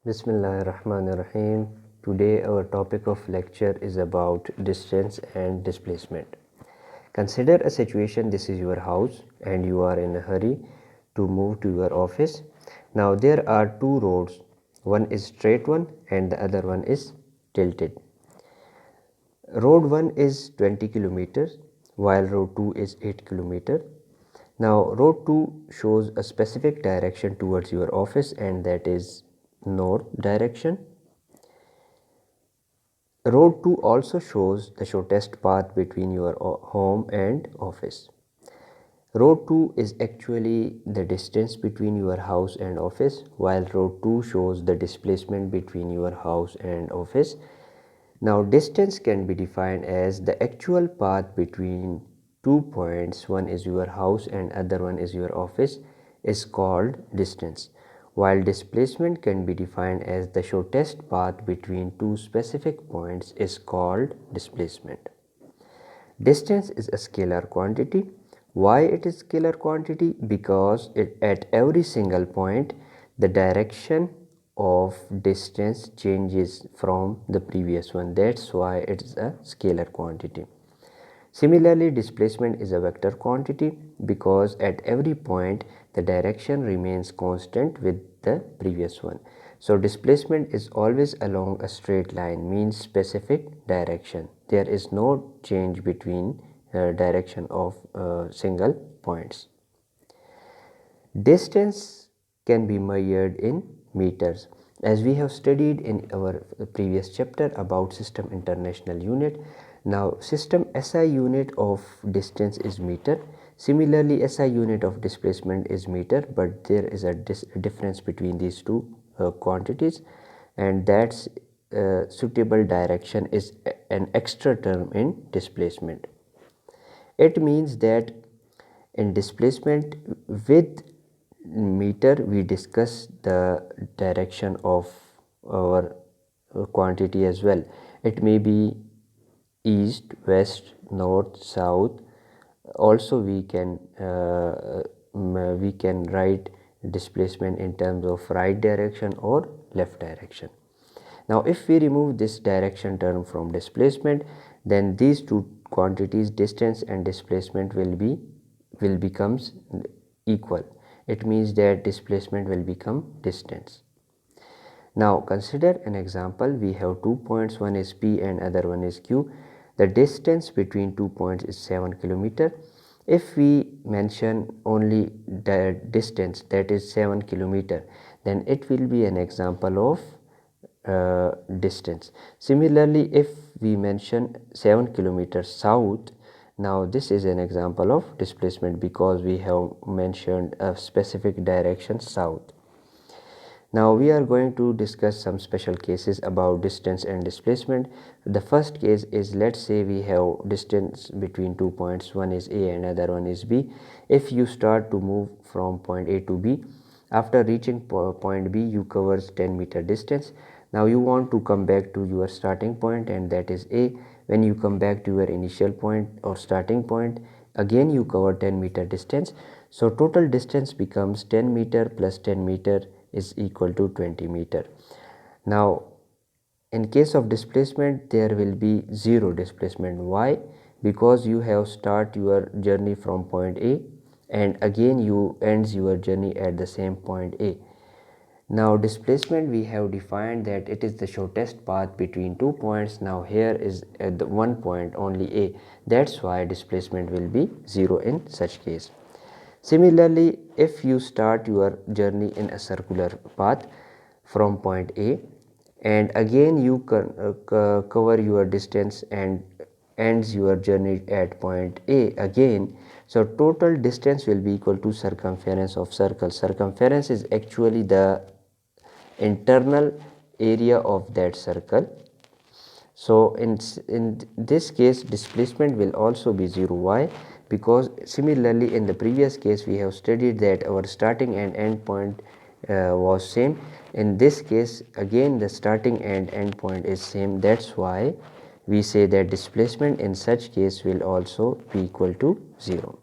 Bismillahirrahmanirrahim. Today our topic of lecture is about distance and displacement. Consider a situation: this is your house and you are in a hurry to move to your office. Now there are two roads. One is straight one and the other one is tilted. Road 1 is 20 kilometers while road 2 is 8 kilometers. Now road 2 shows a specific direction towards your office, and that is north direction. Road 2 also shows the shortest path between your home and office. Road 2 is actually the distance between your house and office, while road 2 shows the displacement between your house and office. Now distance can be defined as the actual path between 2 points, one is your house and other one is your office, is called distance, while displacement can be defined as the shortest path between two specific points is called displacement. Distance is a scalar quantity. Why it is scalar quantity? Because at every single point the direction of distance changes from the previous one. That's why it is a scalar quantity. Similarly, displacement is a vector quantity because at every point the direction remains constant with the previous one. So displacement is always along a straight line, means specific direction. There is no change between direction of single points. Distance can be measured in meters. As we have studied in our previous chapter about system international unit, now system SI unit of distance is meter. Similarly, SI unit of displacement is meter, but there is a difference between these two quantities, and that's suitable direction is an extra term in displacement. It means that in displacement with meter we discuss the direction of our quantity as well. It may be east, west, north, south. Also we can write displacement in terms of right direction or left direction. Now if we remove this direction term from displacement, then these two quantities, distance and displacement, will becomes equal. It means that displacement will become distance. Now consider an example. We have 2 points, one is P and other one is Q. The distance between 2 points is 7 kilometers. If we mention only the distance, that is 7 kilometers, then it will be an example of distance. Similarly, if we mention 7 kilometers south, now this is an example of displacement because we have mentioned a specific direction south. Now we are going to discuss some special cases about distance and displacement. The first case is, let's say we have distance between 2 points, one is A and other one is B. If you start to move from point A to B, after reaching point B you cover 10 meter distance. Now you want to come back to your starting point, and that is A. When you come back to your initial point or starting point, again you cover 10 meter distance. So total distance becomes 10 meter plus 10 meter is equal to 20 meter. Now in case of displacement there will be zero displacement. Why? Because you have start your journey from point A and again you ends your journey at the same point A. Now displacement we have defined that it is the shortest path between 2 points. Now here is at the one point only A. That's why displacement will be 0 in such case. Similarly, if you start your journey in a circular path from point A and again you cover your distance and ends your journey at point A again, so total distance will be equal to circumference of circle. Circumference is actually the internal area of that circle. So in this case displacement will also be 0. Why? Because similarly in the previous case we have studied that our starting and end point was same. In this case again the starting and end point is same. That's why we say that displacement in such case will also be equal to 0.